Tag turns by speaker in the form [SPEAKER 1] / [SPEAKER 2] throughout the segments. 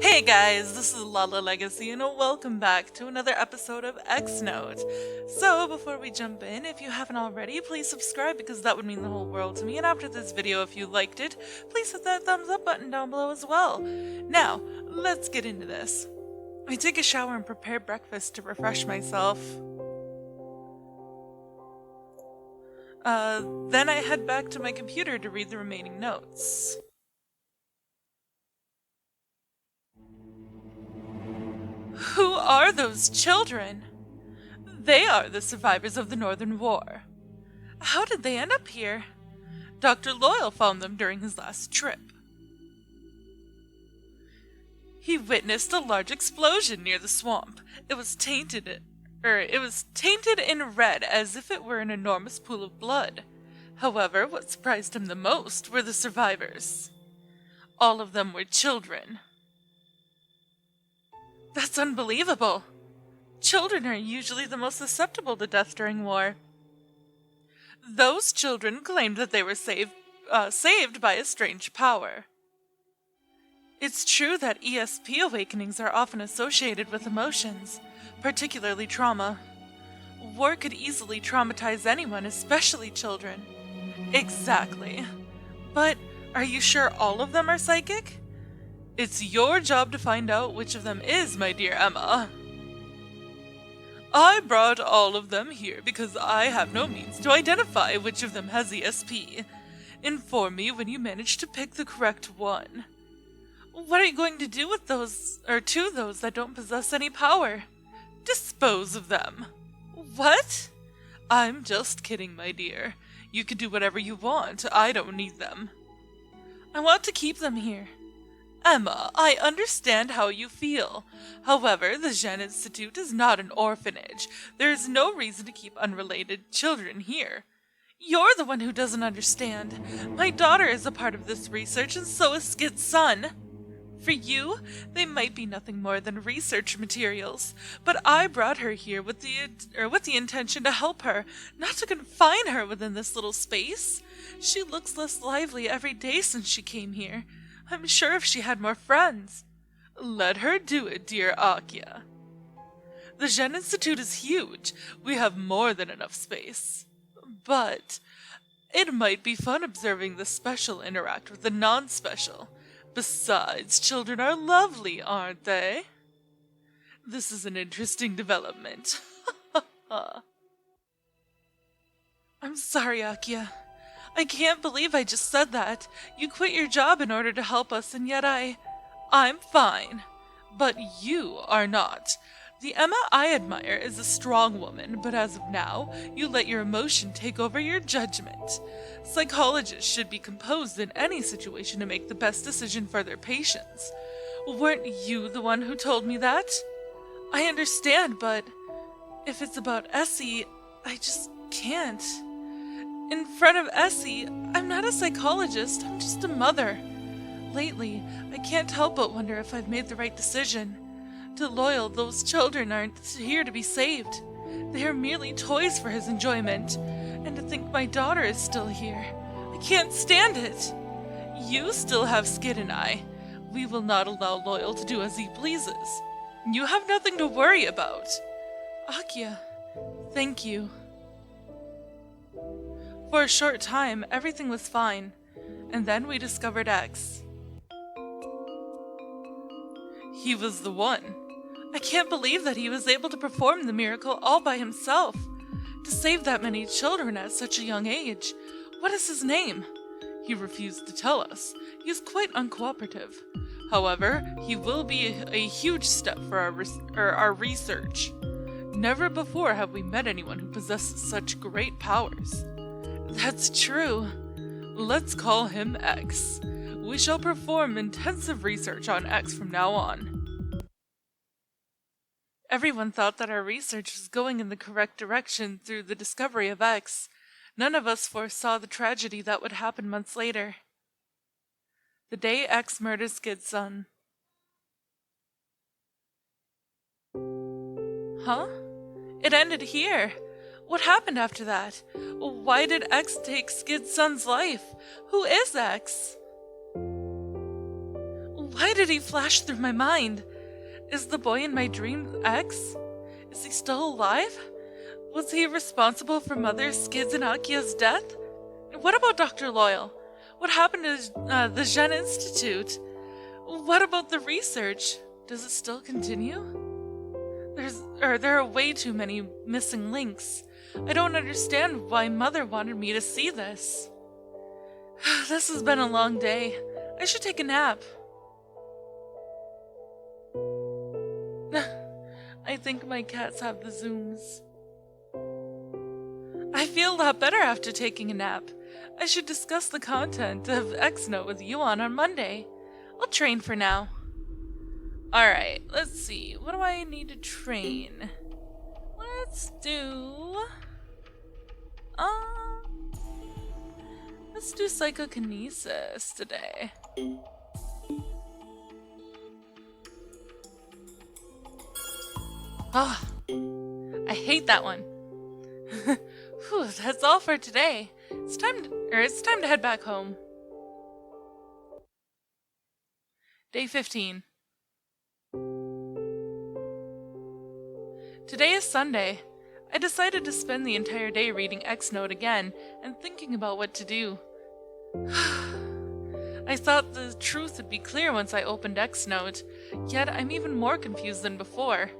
[SPEAKER 1] Hey guys, this is Lala Legacy and welcome back to another episode of X Note. So before we jump in, if you haven't already, please subscribe because that would mean the whole world to me. And after this video, if you liked it, please hit that thumbs up button down below as well. Now, let's get into this. I take a shower and prepare breakfast to refresh myself. Then I head back to my computer to read the remaining notes. Who are those children? They are the survivors of the Northern War. How did they end up here? Dr. Loyal found them during his last trip. He witnessed a large explosion near the swamp. It was tainted in red as if it were an enormous pool of blood. However, what surprised him the most were the survivors. All of them were children. That's unbelievable. Children are usually the most susceptible to death during war. Those children claimed that they were saved by a strange power. It's true that ESP awakenings are often associated with emotions, particularly trauma. War could easily traumatize anyone, especially children. Exactly. But are you sure all of them are psychic? It's your job to find out which of them is, my dear Emma. I brought all of them here because I have no means to identify which of them has ESP. Inform me when you manage to pick the correct one. What are you going to do with those, or to those that don't possess any power? Dispose of them. What? I'm just kidding, my dear. You can do whatever you want. I don't need them. I want to keep them here. Emma, I understand how you feel. However, the Zen Institute is not an orphanage. There is no reason to keep unrelated children here. You're the one who doesn't understand. My daughter is a part of this research, and so is Skid's son. For you, they might be nothing more than research materials, but I brought her here with the intention to help her, not to confine her within this little space. She looks less lively every day since she came here. I'm sure if she had more friends. Let her do it, dear Akya. The Zen Institute is huge. We have more than enough space. But it might be fun observing the special interact with the non-special. Besides, children are lovely, aren't they? This is an interesting development. I'm sorry, Akya. I can't believe I just said that. You quit your job in order to help us, and yet I'm fine. But you are not. The Emma I admire is a strong woman, but as of now, you let your emotion take over your judgment. Psychologists should be composed in any situation to make the best decision for their patients. Weren't you the one who told me that? I understand, but if it's about Essi, I just can't. In front of Essi, I'm not a psychologist, I'm just a mother. Lately, I can't help but wonder if I've made the right decision. To Loyal, those children aren't here to be saved. They are merely toys for his enjoyment. And to think my daughter is still here. I can't stand it. You still have Skid and I. We will not allow Loyal to do as he pleases. You have nothing to worry about. Akya, thank you. For a short time, everything was fine, and then we discovered X. He was the one. I can't believe that he was able to perform the miracle all by himself. To save that many children at such a young age. What is his name? He refused to tell us. He is quite uncooperative. However, he will be a huge step for our research. Never before have we met anyone who possesses such great powers. That's true. Let's call him X. We shall perform intensive research on X from now on. Everyone thought that our research was going in the correct direction through the discovery of X. None of us foresaw the tragedy that would happen months later. The day X murders Skid's son. Huh? It ended here. What happened after that? Why did X take Skid's son's life? Who is X? Why did he flash through my mind? Is the boy in my dream X? Is he still alive? Was he responsible for Mother Skid's and Akia's death? What about Dr. Loyal? What happened to the Gen Institute? What about the research? Does it still continue? There are way too many missing links. I don't understand why Mother wanted me to see this. This has been a long day. I should take a nap. I think my cats have the zooms. I feel a lot better after taking a nap. I should discuss the content of X-Note with Yuon on Monday. I'll train for now. Alright, let's see. What do I need to train? Let's do psychokinesis today. Oh, I hate that one. Whew, that's all for today. It's time to head back home. Day 15. Today is Sunday. I decided to spend the entire day reading X-Note again and thinking about what to do. I thought the truth would be clear once I opened X-Note, yet I'm even more confused than before.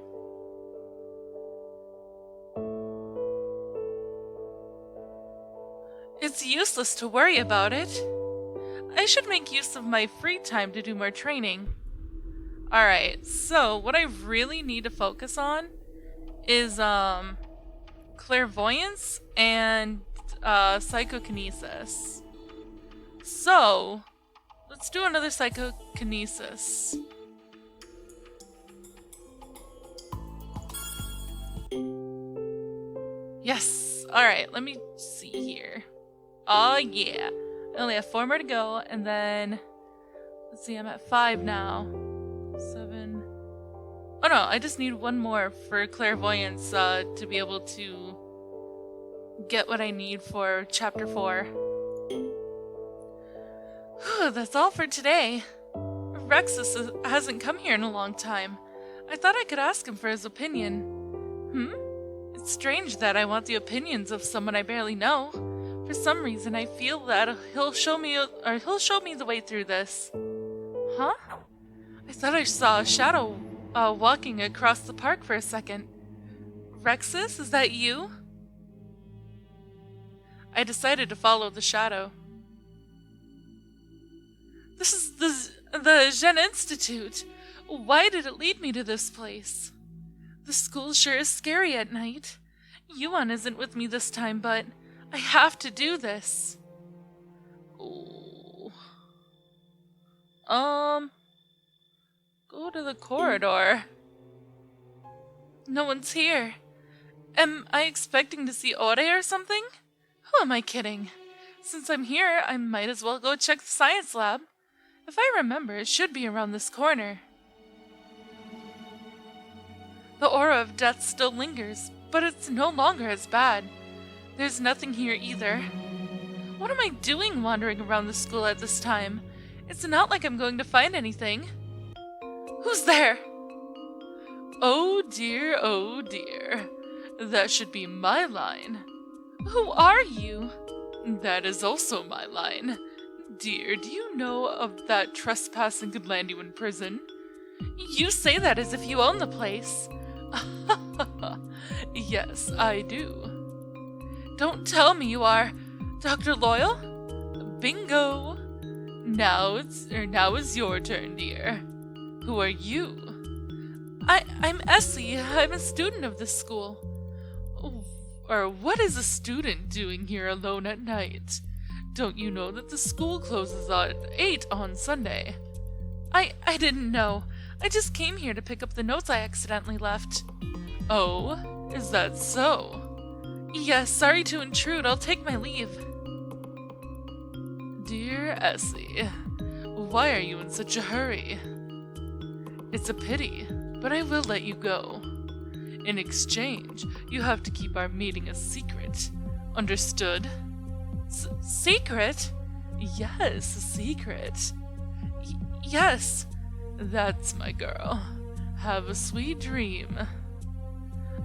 [SPEAKER 1] It's useless to worry about it. I should make use of my free time to do more training. Alright, so what I really need to focus on is clairvoyance and psychokinesis. So, let's do another psychokinesis. Yes! Alright, let me see here. Oh yeah! I only have 4 more to go, and then... Let's see, I'm at 5 now. 7... Oh no, I just need 1 more for clairvoyance to be able to get what I need for Chapter 4. Whew, that's all for today. Rexus hasn't come here in a long time. I thought I could ask him for his opinion. It's strange that I want the opinions of someone I barely know. For some reason, I feel that he'll show me the way through this. Huh? I thought I saw a shadow walking across the park for a second. Rexus, is that you? I decided to follow the shadow. This is the Gen Institute. Why did it lead me to this place? The school sure is scary at night. Yuon isn't with me this time, but I have to do this. Ooh. Go to the corridor. No one's here. Am I expecting to see Ore or something? Who am I kidding? Since I'm here, I might as well go check the science lab. If I remember, it should be around this corner. The aura of death still lingers, but it's no longer as bad. There's nothing here either. What am I doing wandering around the school at this time? It's not like I'm going to find anything. Who's there? Oh dear, oh dear. That should be my line. Who are you? That is also my line. Dear, do you know of that trespassing could land you in prison? You say that as if you own the place. Yes, I do. Don't tell me you are Dr. Loyal? Bingo! Now is your turn, dear. Who are you? I'm Essi. I'm a student of this school. Or what is a student doing here alone at night? Don't you know that the school closes at 8 on Sunday? I didn't know. I just came here to pick up the notes I accidentally left. Oh, is that so? Yes, sorry to intrude. I'll take my leave. Dear Essi, why are you in such a hurry? It's a pity, but I will let you go. In exchange, you have to keep our meeting a secret. Understood? Secret? Yes, a secret. Yes. That's my girl. Have a sweet dream.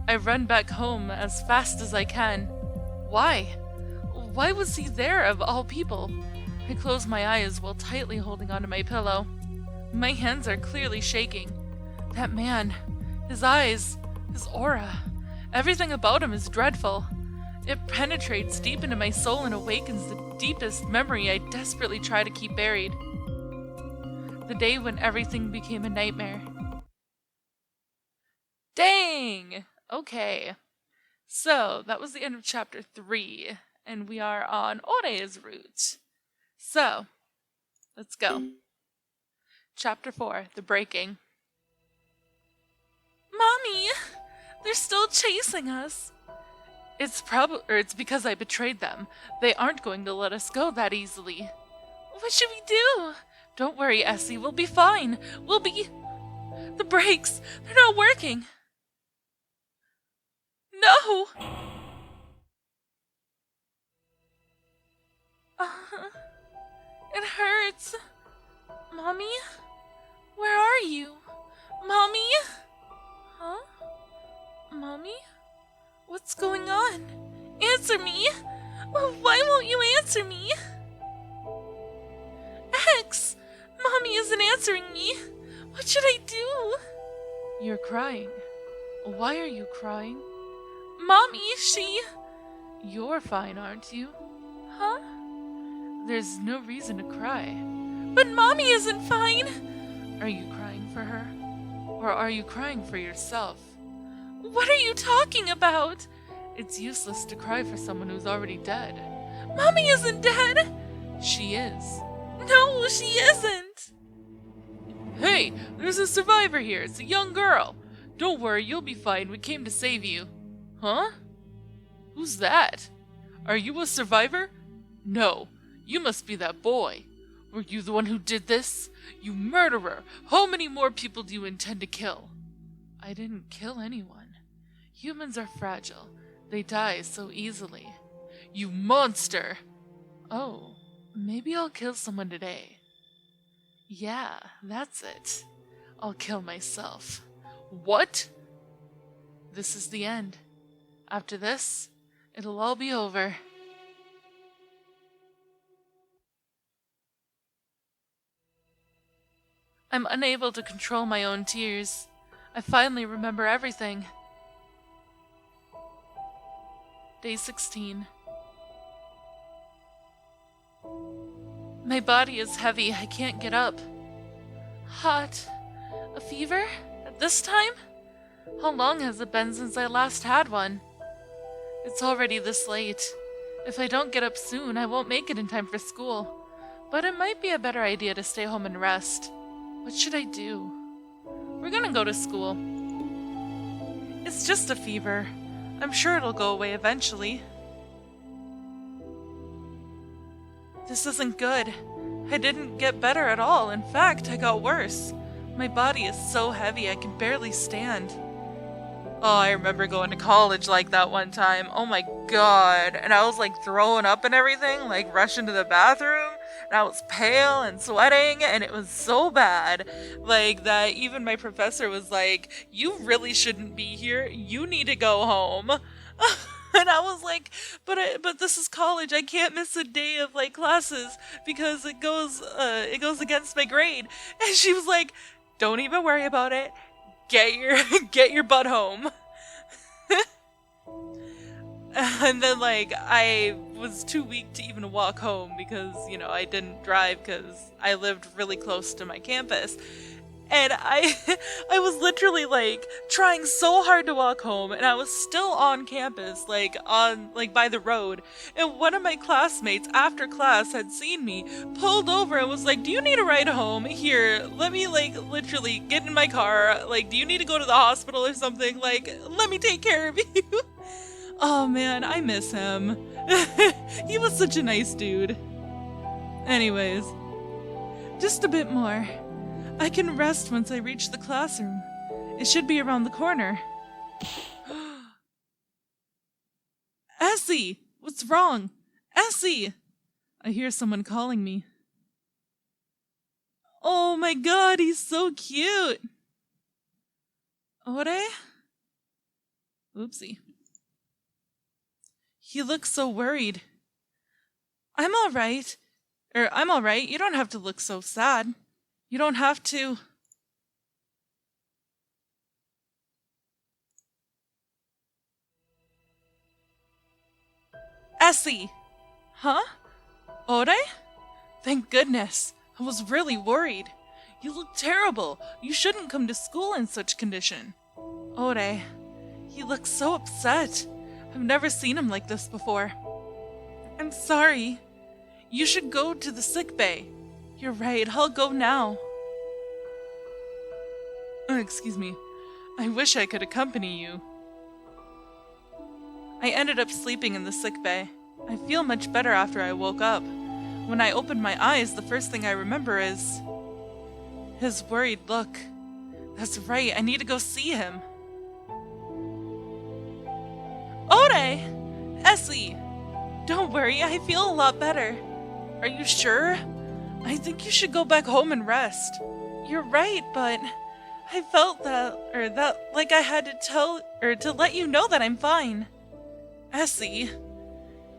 [SPEAKER 1] I run back home as fast as I can. Why? Why was he there of all people? I close my eyes while tightly holding onto my pillow. My hands are clearly shaking. That man, his eyes, his aura, everything about him is dreadful. It penetrates deep into my soul and awakens the deepest memory I desperately try to keep buried. The day when everything became a nightmare. Dang! Okay. So, that was the end of chapter 3, and we are on OURE'S route. So, let's go. Chapter 4, The Breaking. Mommy! They're still chasing us! It's because I betrayed them. They aren't going to let us go that easily. What should we do? Don't worry, Essi, we'll be fine. The brakes, they're not working. No! It hurts. Mommy? Where are you? Mommy? Huh? Mommy? What's going on? Answer me! Why won't you answer me? X! Mommy isn't answering me. What should I do? You're crying. Why are you crying? Mommy, You're fine, aren't you? Huh? There's no reason to cry. But Mommy isn't fine! Are you crying for her? Or are you crying for yourself? What are you talking about? It's useless to cry for someone who's already dead. Mommy isn't dead! She is. No, she isn't! Hey, there's a survivor here. It's a young girl. Don't worry, you'll be fine. We came to save you. Huh? Who's that? Are you a survivor? No, you must be that boy. Were you the one who did this? You murderer! How many more people do you intend to kill? I didn't kill anyone. Humans are fragile. They die so easily. You monster! Oh, maybe I'll kill someone today. Yeah, that's it. I'll kill myself. What? This is the end. After this, it'll all be over. I'm unable to control my own tears. I finally remember everything. Day 16. My body is heavy. I can't get up. Hot. A fever? At this time? How long has it been since I last had one? It's already this late. If I don't get up soon, I won't make it in time for school. But it might be a better idea to stay home and rest. What should I do? We're gonna go to school. It's just a fever. I'm sure it'll go away eventually. This isn't good. I didn't get better at all. In fact, I got worse. My body is so heavy I can barely stand. Oh, I remember going to college like that one time. Oh my god. And I was like throwing up and everything, like rushing to the bathroom. And I was pale and sweating, and it was so bad. Like that even my professor was like, you really shouldn't be here. You need to go home. And I was like, but this is college. I can't miss a day of like classes because it goes against my grade. And she was like, don't even worry about it. Get your butt home. And then like I was too weak to even walk home because, you know, I didn't drive because I lived really close to my campus. And I was literally trying so hard to walk home, and I was still on campus, by the road. And one of my classmates after class had seen me, pulled over and was like, do you need a ride home? Here, let me literally get in my car. Do you need to go to the hospital or something? Let me take care of you. Oh man, I miss him. He was such a nice dude. Anyways, just a bit more. I can rest once I reach the classroom. It should be around the corner. Essi! What's wrong? Essi! I hear someone calling me. Oh my god, he's so cute! Ore? Oopsie. He looks so worried. I'm alright. I'm alright. You don't have to look so sad. You don't have to. Essi! Huh? Ore? Thank goodness. I was really worried. You look terrible. You shouldn't come to school in such condition. Ore. He looks so upset. I've never seen him like this before. I'm sorry. You should go to the sick bay. You're right, I'll go now. Excuse me. I wish I could accompany you. I ended up sleeping in the sick bay. I feel much better after I woke up. When I opened my eyes, the first thing I remember is his worried look. That's right, I need to go see him. Ore! Essi! Don't worry, I feel a lot better. Are you sure? I think you should go back home and rest. You're right, but I felt that like I had to let you know that I'm fine. Essi,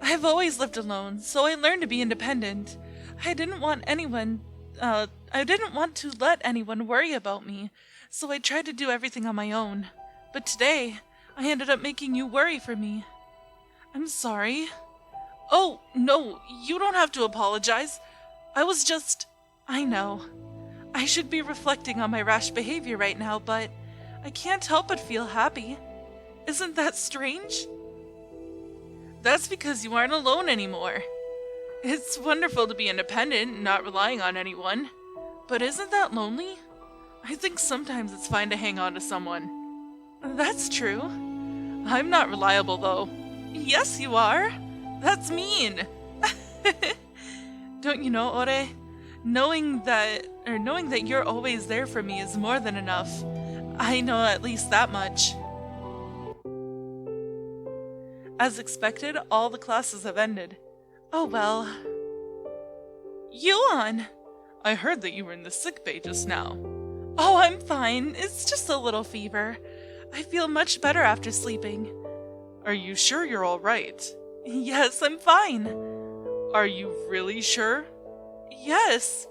[SPEAKER 1] I've always lived alone, so I learned to be independent. I didn't want to let anyone worry about me, so I tried to do everything on my own. But today, I ended up making you worry for me. I'm sorry. Oh, no, you don't have to apologize. I know. I should be reflecting on my rash behavior right now, but I can't help but feel happy. Isn't that strange? That's because you aren't alone anymore. It's wonderful to be independent and not relying on anyone. But isn't that lonely? I think sometimes it's fine to hang on to someone. That's true. I'm not reliable, though. Yes, you are. That's mean. Don't you know, Ore? Knowing that you're always there for me is more than enough. I know at least that much. As expected, all the classes have ended. Oh well. Yuon! I heard that you were in the sick bay just now. Oh, I'm fine. It's just a little fever. I feel much better after sleeping. Are you sure you're all right? Yes, I'm fine. Are you really sure? Yes.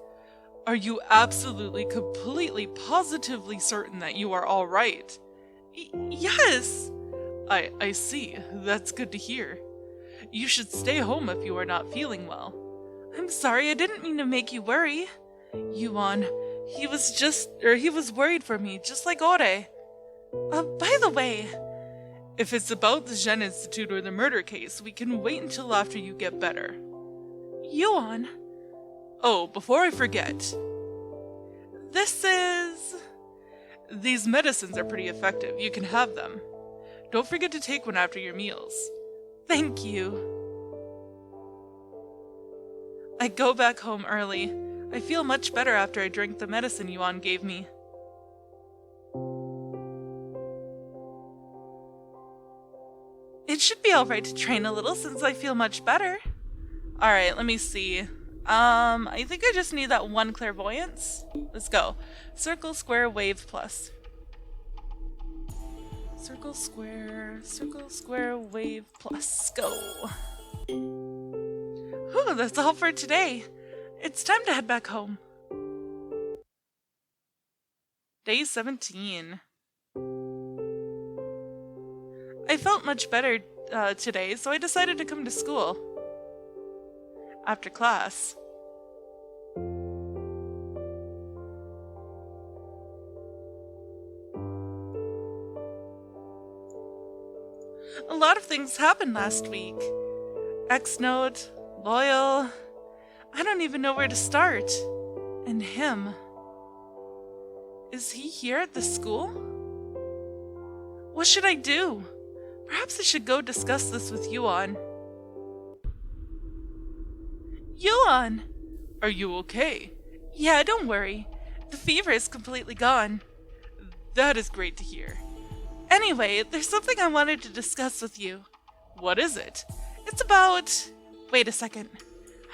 [SPEAKER 1] Are you absolutely, completely, positively certain that you are all right? Yes. I see. That's good to hear. You should stay home if you are not feeling well. I'm sorry, I didn't mean to make you worry. Yuon, he was worried for me, just like Ore. By the way, if it's about the Gen Institute or the murder case, we can wait until after you get better. Yuon. Oh, before I forget. These medicines are pretty effective. You can have them. Don't forget to take one after your meals. Thank you. I go back home early. I feel much better after I drank the medicine Yuon gave me. It should be alright to train a little since I feel much better. Alright, let me see. I think I just need that one clairvoyance. Let's go. Circle, square, wave, plus. Circle, square, wave, plus. Go. Whew, that's all for today. It's time to head back home. Day 17. I felt much better today, so I decided to come to school. After class. A lot of things happened last week. X-Note, Loyal. I don't even know where to start. And him. Is he here at the school? What should I do? Perhaps I should go discuss this with Yuon. Yuon! Are you okay? Yeah, don't worry. The fever is completely gone. That is great to hear. Anyway, there's something I wanted to discuss with you. What is it? It's about... Wait a second.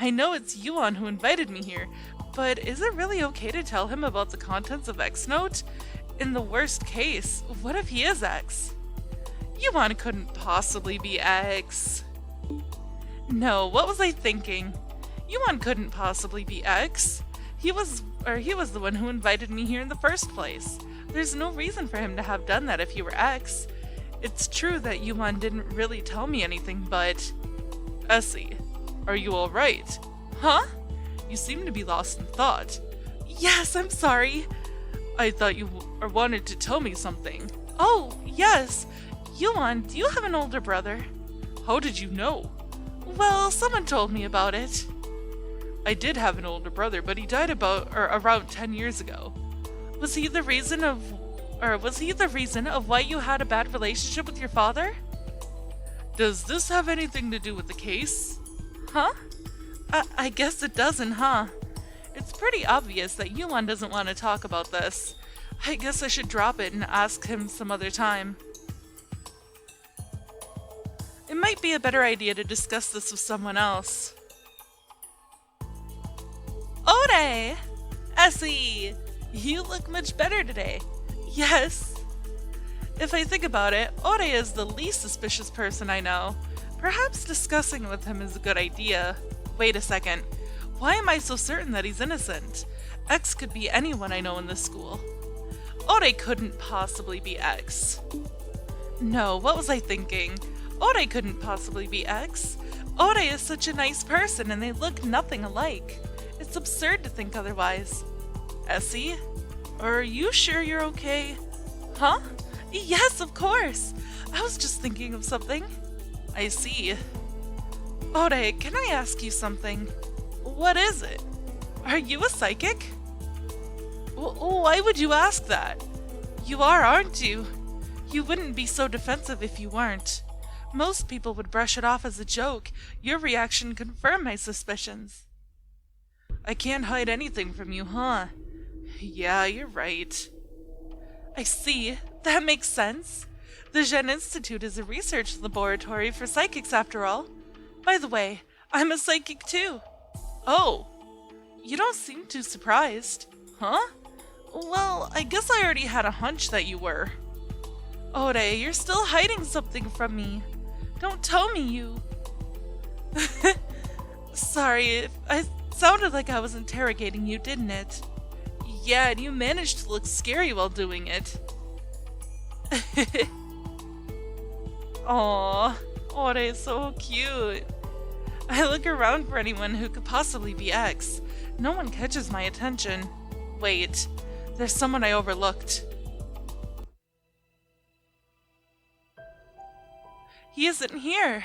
[SPEAKER 1] I know it's Yuon who invited me here, But is it really okay to tell him about the contents of X Note? In the worst case, what if he is X? Yuon couldn't possibly be X. No, what was I thinking? Yuon couldn't possibly be X. He was the one who invited me here in the first place. There's no reason for him to have done that if he were X. It's true that Yuon didn't really tell me anything, but... Essi, are you alright? Huh? You seem to be lost in thought. Yes, I'm sorry. I thought you wanted to tell me something. Oh, yes. Yuon, do you have an older brother? How did you know? Well, someone told me about it. I did have an older brother, but he died around 10 years ago. Was he the reason of why you had a bad relationship with your father? Does this have anything to do with the case? Huh? I guess it doesn't, huh? It's pretty obvious that Yuon doesn't want to talk about this. I guess I should drop it and ask him some other time. It might be a better idea to discuss this with someone else. Ode! Essi! You look much better today. Yes. If I think about it, Ode is the least suspicious person I know. Perhaps discussing with him is a good idea. Wait a second. Why am I so certain that he's innocent? X could be anyone I know in this school. Ode couldn't possibly be X. No, what was I thinking? Ode couldn't possibly be X. Ode is such a nice person and they look nothing alike. It's absurd to think otherwise. Essi? Are you sure you're okay? Huh? Yes, of course. I was just thinking of something. I see. Ode, can I ask you something? What is it? Are you a psychic? Why would you ask that? You are, aren't you? You wouldn't be so defensive if you weren't. Most people would brush it off as a joke. Your reaction confirmed my suspicions. I can't hide anything from you, huh? Yeah, you're right. I see. That makes sense. The Zhen Institute is a research laboratory for psychics after all. By the way, I'm a psychic too. Oh, you don't seem too surprised. Huh? Well, I guess I already had a hunch that you were. Ode, you're still hiding something from me. Don't tell me you... Sorry, I sounded like I was interrogating you, didn't it? Yeah, and you managed to look scary while doing it. Aww, Ode is so cute. I look around for anyone who could possibly be X. No one catches my attention. Wait, there's someone I overlooked. He isn't here.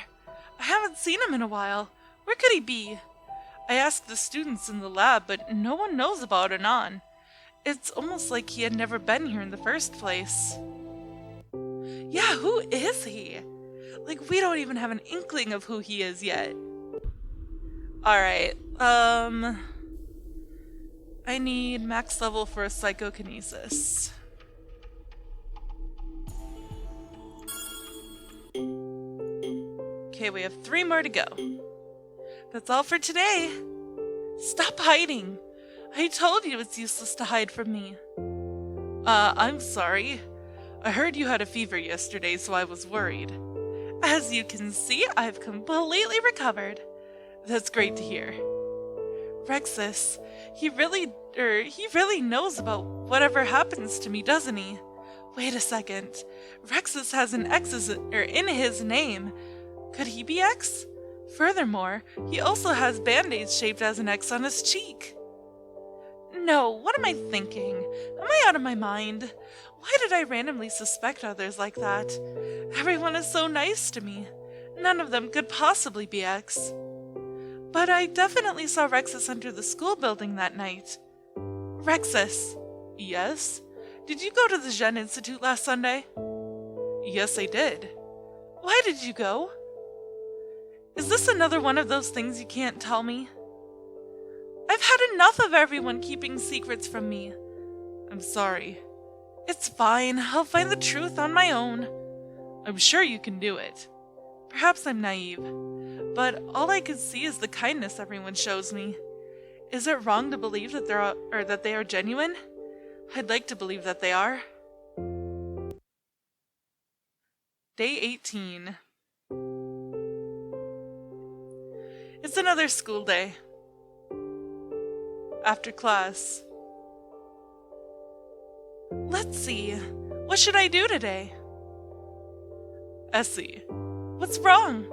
[SPEAKER 1] I haven't seen him in a while. Where could he be? I asked the students in the lab, but no one knows about Anon. It's almost like he had never been here in the first place. Yeah, who is he? Like, we don't even have an inkling of who he is yet. Alright, I need max level for a psychokinesis. Okay, we have 3 more to go. That's all for today. Stop hiding. I told you it's useless to hide from me. I'm sorry. I heard you had a fever yesterday, so I was worried. As you can see, I've completely recovered. That's great to hear. Rexus, he really knows about whatever happens to me, doesn't he? Wait a second. Rexus has an X in his name. Could he be X? Furthermore, he also has band-aids shaped as an X on his cheek. No, what am I thinking? Am I out of my mind? Why did I randomly suspect others like that? Everyone is so nice to me. None of them could possibly be X. But I definitely saw Rexus enter the school building that night. Rexus. Yes? Did you go to the Zhen Institute last Sunday? Yes, I did. Why did you go? Is this another one of those things you can't tell me? I've had enough of everyone keeping secrets from me. I'm sorry. It's fine. I'll find the truth on my own. I'm sure you can do it. Perhaps I'm naive, but all I can see is the kindness everyone shows me. Is it wrong to believe that that they are genuine? I'd like to believe that they are. Day 18. It's another school day. After class. Let's see. What should I do today? Essi, what's wrong?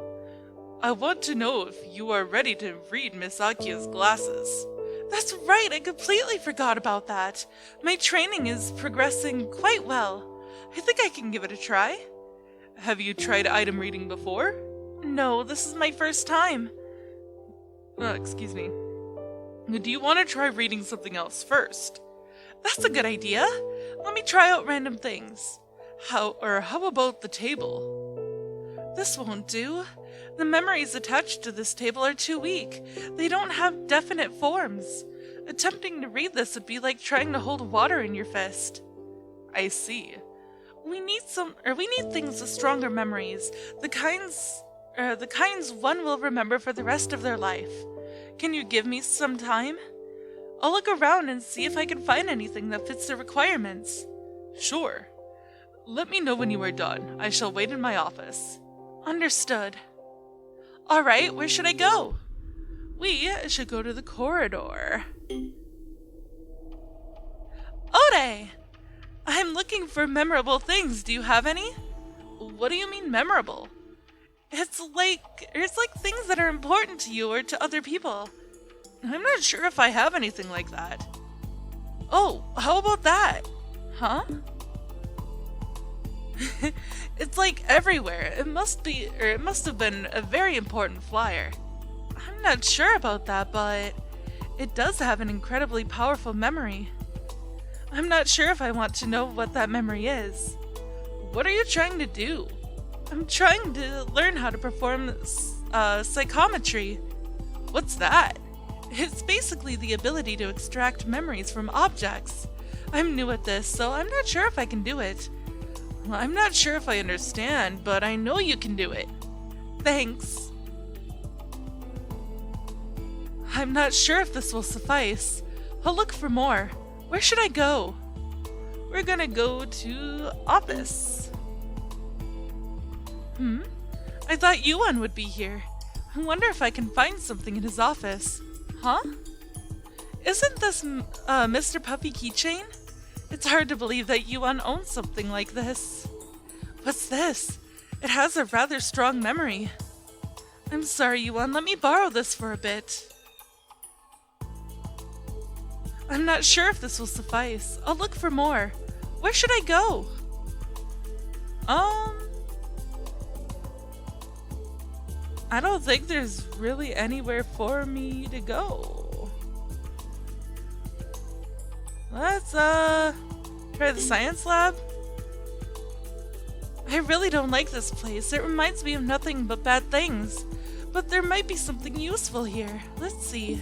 [SPEAKER 1] I want to know if you are ready to read Miss Akia's glasses. That's right, I completely forgot about that. My training is progressing quite well. I think I can give it a try. Have you tried item reading before? No, this is my first time. Excuse me. Do you want to try reading something else first? That's a good idea. Let me try out random things. How about the table? This won't do. The memories attached to this table are too weak. They don't have definite forms. Attempting to read this would be like trying to hold water in your fist. I see. We need things with stronger memories, the kinds one will remember for the rest of their life. Can you give me some time? I'll look around and see if I can find anything that fits the requirements. Sure. Let me know when you are done. I shall wait in my office. Understood. All right, where should I go? We should go to the corridor. Ode! I'm looking for memorable things. Do you have any? What do you mean memorable? It's like things that are important to you or to other people. I'm not sure if I have anything like that. Oh, how about that? Huh? It's like everywhere. It must have been a very important flyer. I'm not sure about that, but it does have an incredibly powerful memory. I'm not sure if I want to know what that memory is. What are you trying to do? I'm trying to learn how to perform psychometry. What's that? It's basically the ability to extract memories from objects. I'm new at this, so I'm not sure if I can do it. Well, I'm not sure if I understand, but I know you can do it. Thanks. I'm not sure if this will suffice. I'll look for more. Where should I go? We're gonna go to office. I thought Yuon would be here. I wonder if I can find something in his office. Huh? Isn't this Mr. Puppy keychain? It's hard to believe that Yuon owns something like this. What's this? It has a rather strong memory. I'm sorry, Yuon, let me borrow this for a bit. I'm not sure if this will suffice. I'll look for more. Where should I go? I don't think there's really anywhere for me to go. Let's try the science lab. I really don't like this place. It reminds me of nothing but bad things. But there might be something useful here. Let's see.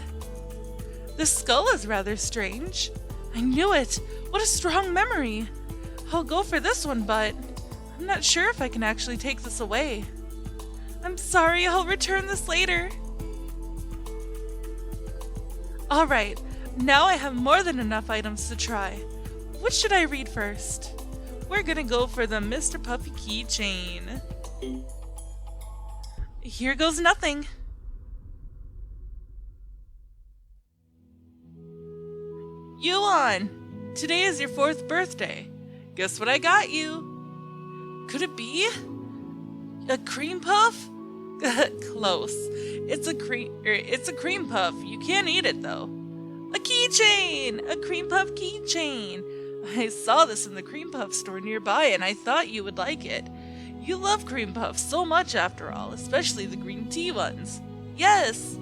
[SPEAKER 1] This skull is rather strange. I knew it! What a strong memory! I'll go for this one, but I'm not sure if I can actually take this away. I'm sorry, I'll return this later. Alright, now I have more than enough items to try. What should I read first? We're gonna go for the Mr. Puppy keychain. Here goes nothing. Yuon! Today is your 4th birthday. Guess what I got you? Could it be? A cream puff? Close. It's a cream puff. You can't eat it though. A keychain! A cream puff keychain. I saw this in the cream puff store nearby and I thought you would like it. You love cream puffs so much after all, especially the green tea ones. Yes!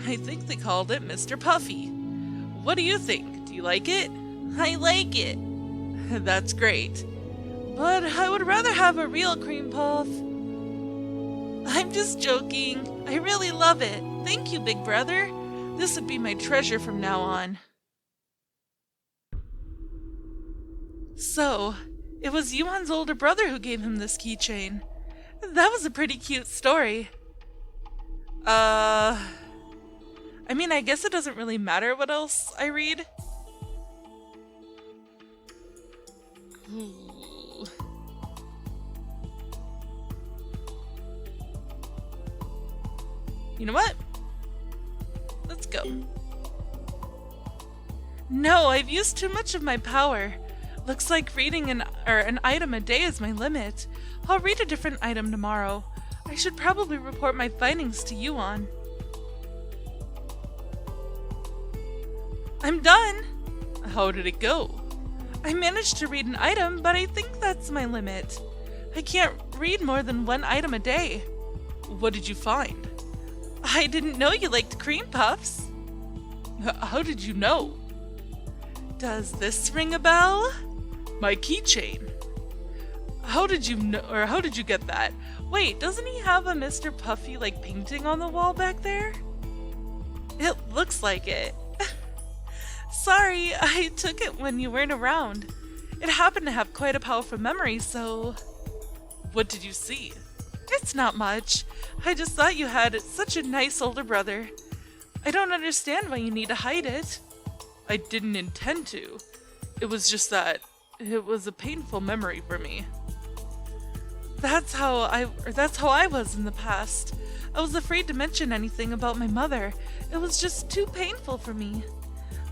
[SPEAKER 1] I think they called it Mr. Puffy. What do you think? Do you like it? I like it. That's great. But I would rather have a real cream puff. I'm just joking. I really love it. Thank you, big brother. This would be my treasure from now on. So, it was Yuon's older brother who gave him this keychain. That was a pretty cute story. I I mean, I guess it doesn't really matter what else I read. Ooh. You know what? Let's go. No, I've used too much of my power. Looks like reading an item a day is my limit. I'll read a different item tomorrow. I should probably report my findings to Yuon. I'm done! How did it go? I managed to read an item, but I think that's my limit. I can't read more than one item a day. What did you find? I didn't know you liked cream puffs. How did you know? Does this ring a bell? My keychain. How did you know, or how did you get that? Wait, doesn't he have a Mr. Puffy like painting on the wall back there? It looks like it. Sorry, I took it when you weren't around. It happened to have quite a powerful memory, so... What did you see? It's not much. I just thought you had such a nice older brother. I don't understand why you need to hide it. I didn't intend to. It was just that it was a painful memory for me. That's how I was in the past. I was afraid to mention anything about my mother. It was just too painful for me.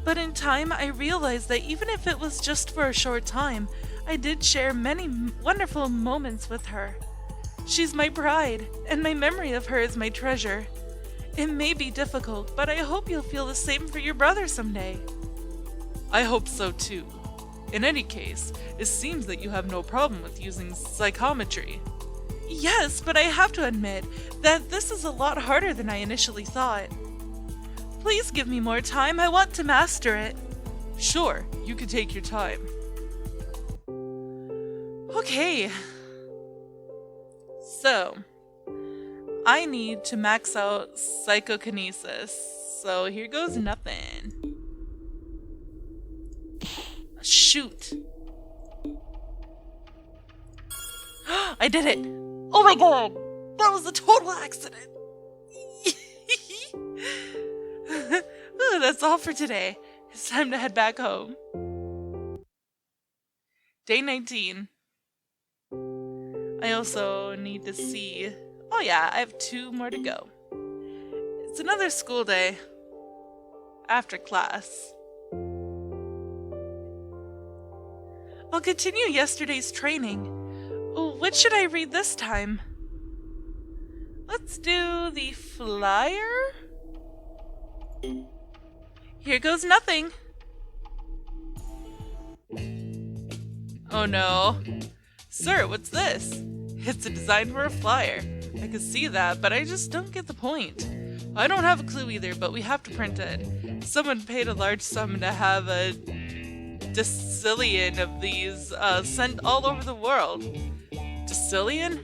[SPEAKER 1] But in time, I realized that even if it was just for a short time, I did share many wonderful moments with her. She's my pride, and my memory of her is my treasure. It may be difficult, but I hope you'll feel the same for your brother someday. I hope so too. In any case, it seems that you have no problem with using psychometry. Yes, but I have to admit that this is a lot harder than I initially thought. Please give me more time, I want to master it. Sure, you can take your time. Okay. So, I need to max out psychokinesis. So here goes nothing. Shoot. I did it! Oh my god! That was a total accident! That's all for today. It's time to head back home. Day 19. I also need to see... Oh yeah, I have 2 more to go. It's another school day. After class. I'll continue yesterday's training. What should I read this time? Let's do the flyer? Here goes nothing. Oh no. Sir, what's this? It's a design for a flyer. I can see that, but I just don't get the point. I don't have a clue either, but we have to print it. Someone paid a large sum to have a decillion of these sent all over the world. Decillion?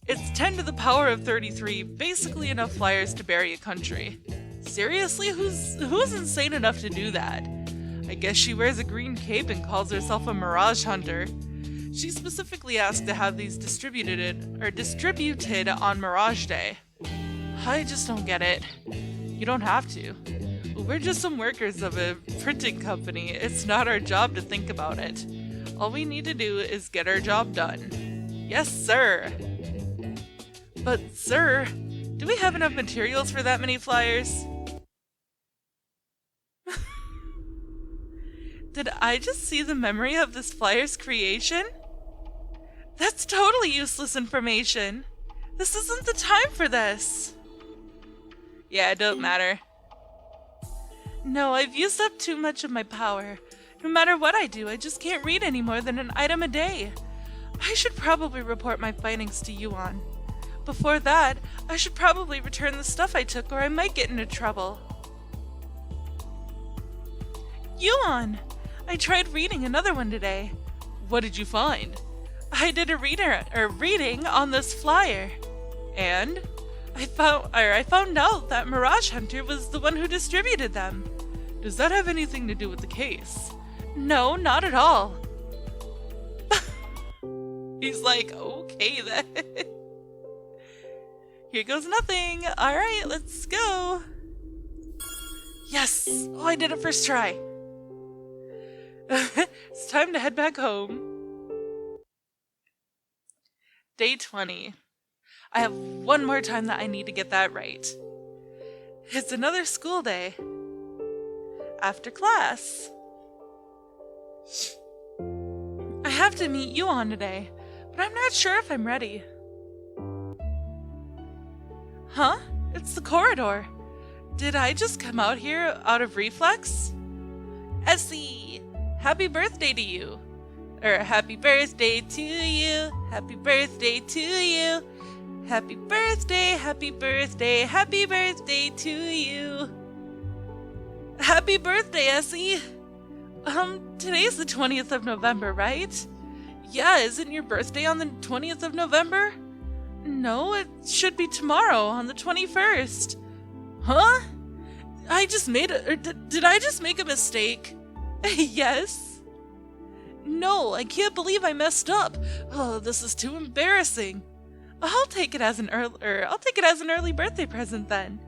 [SPEAKER 1] It's 10 to the power of 33, basically enough flyers to bury a country. Seriously? Who's insane enough to do that? I guess she wears a green cape and calls herself a mirage hunter. She specifically asked to have these distributed on Mirage Day. I just don't get it. You don't have to. We're just some workers of a printing company. It's not our job to think about it. All we need to do is get our job done. Yes, sir. But, sir, do we have enough materials for that many flyers? Did I just see the memory of this flyer's creation? That's totally useless information. This isn't the time for this. Yeah, it don't matter. No, I've used up too much of my power. No matter what I do, I just can't read any more than an item a day. I should probably report my findings to Yuon. Before that, I should probably return the stuff I took or I might get into trouble. Yuon! I tried reading another one today. What did you find? I did a reading on this flyer. And? I found out that Mirage Hunter was the one who distributed them. Does that have anything to do with the case? No, not at all. He's like, okay then. Here goes nothing. Alright, let's go. Yes! Oh, I did it first try. It's time to head back home. Day 20. I have one more time that I need to get that right. It's another school day. After class. I have to meet Yuon today, but I'm not sure if I'm ready. Huh? It's the corridor. Did I just come out here out of reflex? Essi! Happy birthday to you! Happy birthday to you! Happy birthday to you! Happy birthday, happy birthday, happy birthday to you! Happy birthday, Essi! Today's the 20th of November, right? Yeah, isn't your birthday on the 20th of November? No, it should be tomorrow, on the 21st. Huh? Did I just make a mistake? Yes. No, I can't believe I messed up. Oh, this is too embarrassing. I'll take it as an early birthday present then.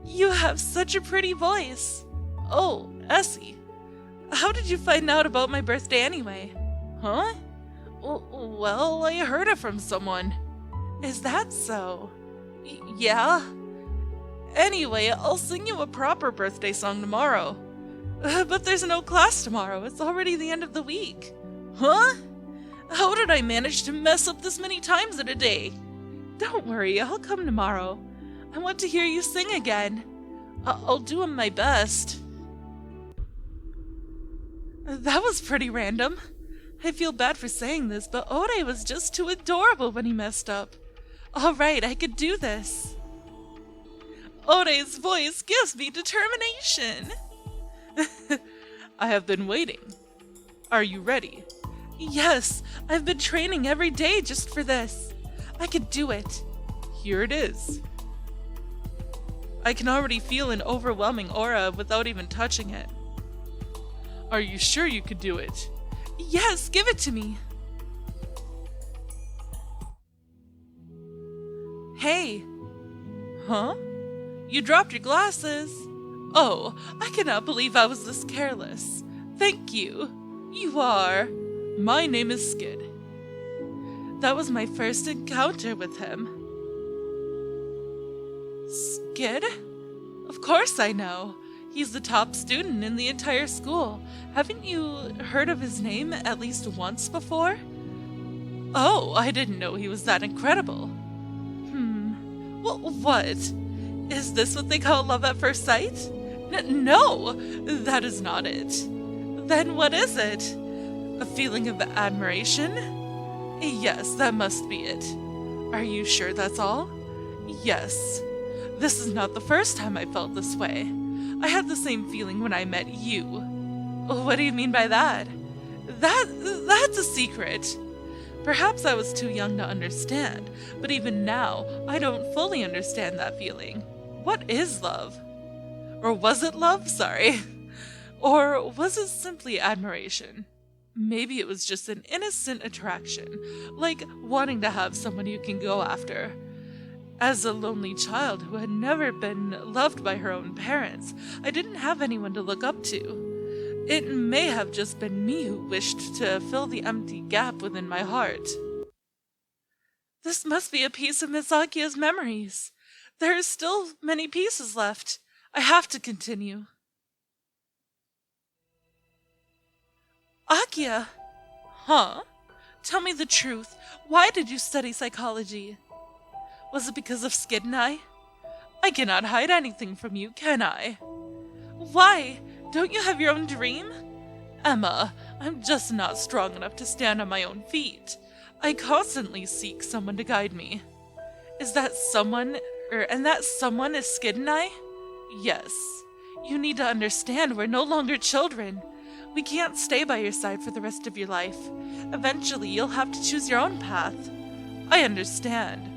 [SPEAKER 1] You have such a pretty voice. Oh, Essi. How did you find out about my birthday anyway? Huh? Well, I heard it from someone. Is that so? Yeah? Anyway, I'll sing you a proper birthday song tomorrow. But there's no class tomorrow. It's already the end of the week. Huh? How did I manage to mess up this many times in a day? Don't worry, I'll come tomorrow. I want to hear you sing again. I'll do my best. That was pretty random. I feel bad for saying this, but Ode was just too adorable when he messed up. Alright, I could do this. Ode's voice gives me determination. I have been waiting. Are you ready? Yes, I've been training every day just for this. I could do it. Here it is. I can already feel an overwhelming aura without even touching it. Are you sure you could do it? Yes, give it to me. Hey. Huh? You dropped your glasses. Oh, I cannot believe I was this careless. Thank you. You are. My name is Skid. That was my first encounter with him. Skid? Of course I know. He's the top student in the entire school. Haven't you heard of his name at least once before? Oh, I didn't know he was that incredible. Well, what? Is this what they call love at first sight? No, that is not it. Then what is it? A feeling of admiration? Yes, that must be it. Are you sure that's all? Yes. This is not the first time I felt this way. I had the same feeling when I met you. What do you mean by that? That's a secret. Perhaps I was too young to understand, but even now, I don't fully understand that feeling. What is love? Or was it love? Sorry. Or was it simply admiration? Maybe it was just an innocent attraction, like wanting to have someone you can go after. As a lonely child who had never been loved by her own parents, I didn't have anyone to look up to. It may have just been me who wished to fill the empty gap within my heart. This must be a piece of Miss Akia's memories. There are still many pieces left. I have to continue. Akia! Huh? Tell me the truth. Why did you study psychology? Was it because of Skid and I? I cannot hide anything from you, can I? Why? Don't you have your own dream? Emma, I'm just not strong enough to stand on my own feet. I constantly seek someone to guide me. Is that someone, and that someone is Skid and I? Yes. You need to understand we're no longer children. We can't stay by your side for the rest of your life. Eventually, you'll have to choose your own path. I understand.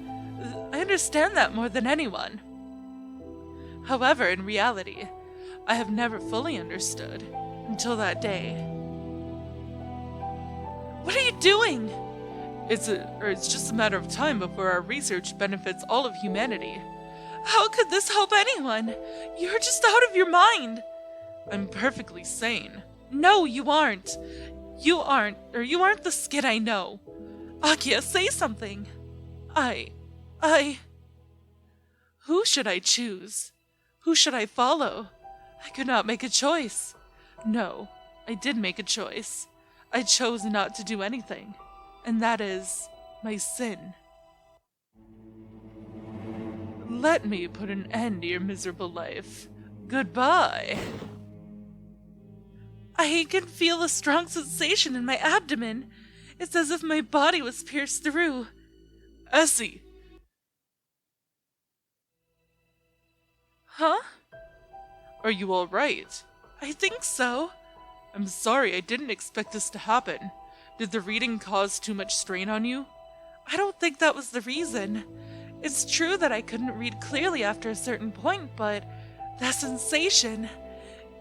[SPEAKER 1] I understand that more than anyone. However, in reality, I have never fully understood until that day. What are you doing? It's just a matter of time before our research benefits all of humanity. How could this help anyone? You're just out of your mind. I'm perfectly sane. No, you aren't. You aren't the Skid I know. Akia, say something. Who should I choose? Who should I follow? I could not make a choice. No, I did make a choice. I chose not to do anything. And that is my sin. Let me put an end to your miserable life. Goodbye. I can feel a strong sensation in my abdomen. It's as if my body was pierced through. Essi! Huh? Are you alright? I think so. I'm sorry, I didn't expect this to happen. Did the reading cause too much strain on you? I don't think that was the reason. It's true that I couldn't read clearly after a certain point, but that sensation,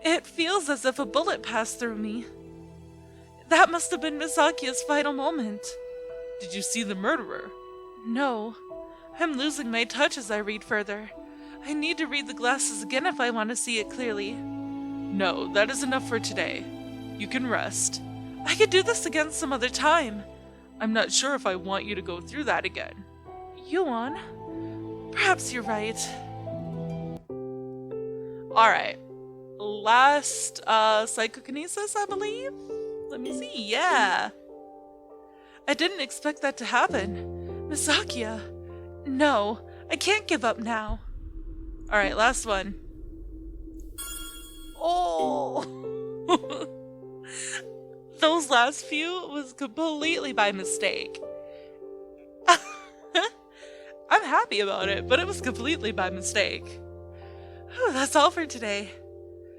[SPEAKER 1] it feels as if a bullet passed through me. That must have been Misaki's final moment. Did you see the murderer? No. I'm losing my touch as I read further. I need to read the glasses again if I want to see it clearly. No, that is enough for today. You can rest. I could do this again some other time. I'm not sure if I want you to go through that again. Yuon, perhaps you're right. Alright. Last psychokinesis, I believe? Let me see, yeah. I didn't expect that to happen. Misakia. No, I can't give up now. Alright, last one. Oh! Those last few was completely by mistake. I'm happy about it, but it was completely by mistake. Whew, that's all for today.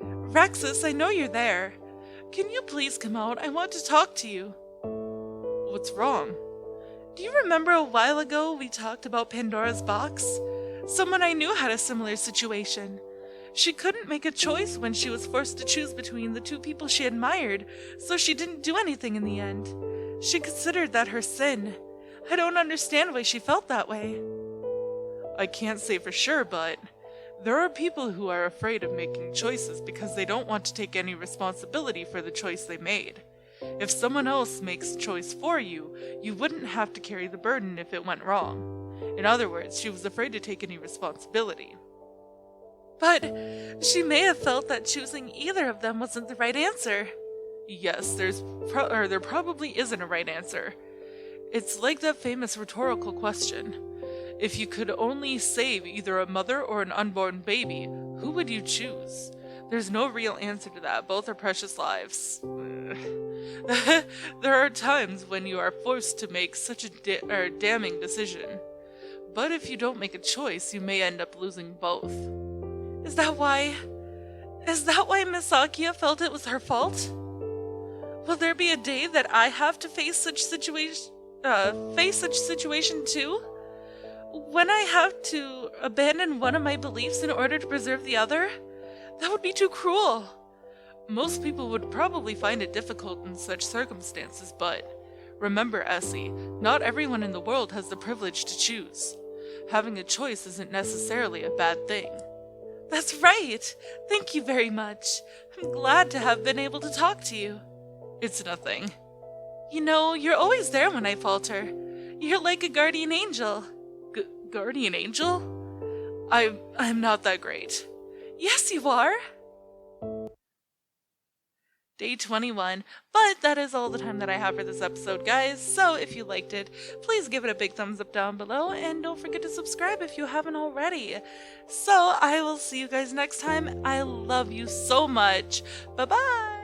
[SPEAKER 1] Rexus, I know you're there. Can you please come out? I want to talk to you. What's wrong? Do you remember a while ago we talked about Pandora's box? Someone I knew had a similar situation. She couldn't make a choice when she was forced to choose between the two people she admired, so she didn't do anything in the end. She considered that her sin. I don't understand why she felt that way. I can't say for sure, but there are people who are afraid of making choices because they don't want to take any responsibility for the choice they made. If someone else makes a choice for you, you wouldn't have to carry the burden if it went wrong. In other words, she was afraid to take any responsibility. But she may have felt that choosing either of them wasn't the right answer. Yes, there probably isn't a right answer. It's like that famous rhetorical question. If you could only save either a mother or an unborn baby, who would you choose? There's no real answer to that. Both are precious lives. There are times when you are forced to make such a damning decision. But if you don't make a choice, you may end up losing both. Is that why Misakia felt it was her fault? Will there be a day that I have to face such situation too? When I have to abandon one of my beliefs in order to preserve the other? That would be too cruel. Most people would probably find it difficult in such circumstances, but remember, Essi, not everyone in the world has the privilege to choose. Having a choice isn't necessarily a bad thing. That's right! Thank you very much. I'm glad to have been able to talk to you. It's nothing. You know, you're always there when I falter. You're like a guardian angel. Guardian angel? I'm not that great. Yes, you are! Day 21. But that is all the time that I have for this episode, guys. So if you liked it, please give it a big thumbs up down below, and don't forget to subscribe if you haven't already. So I will see you guys next time. I love you so much. Bye-bye!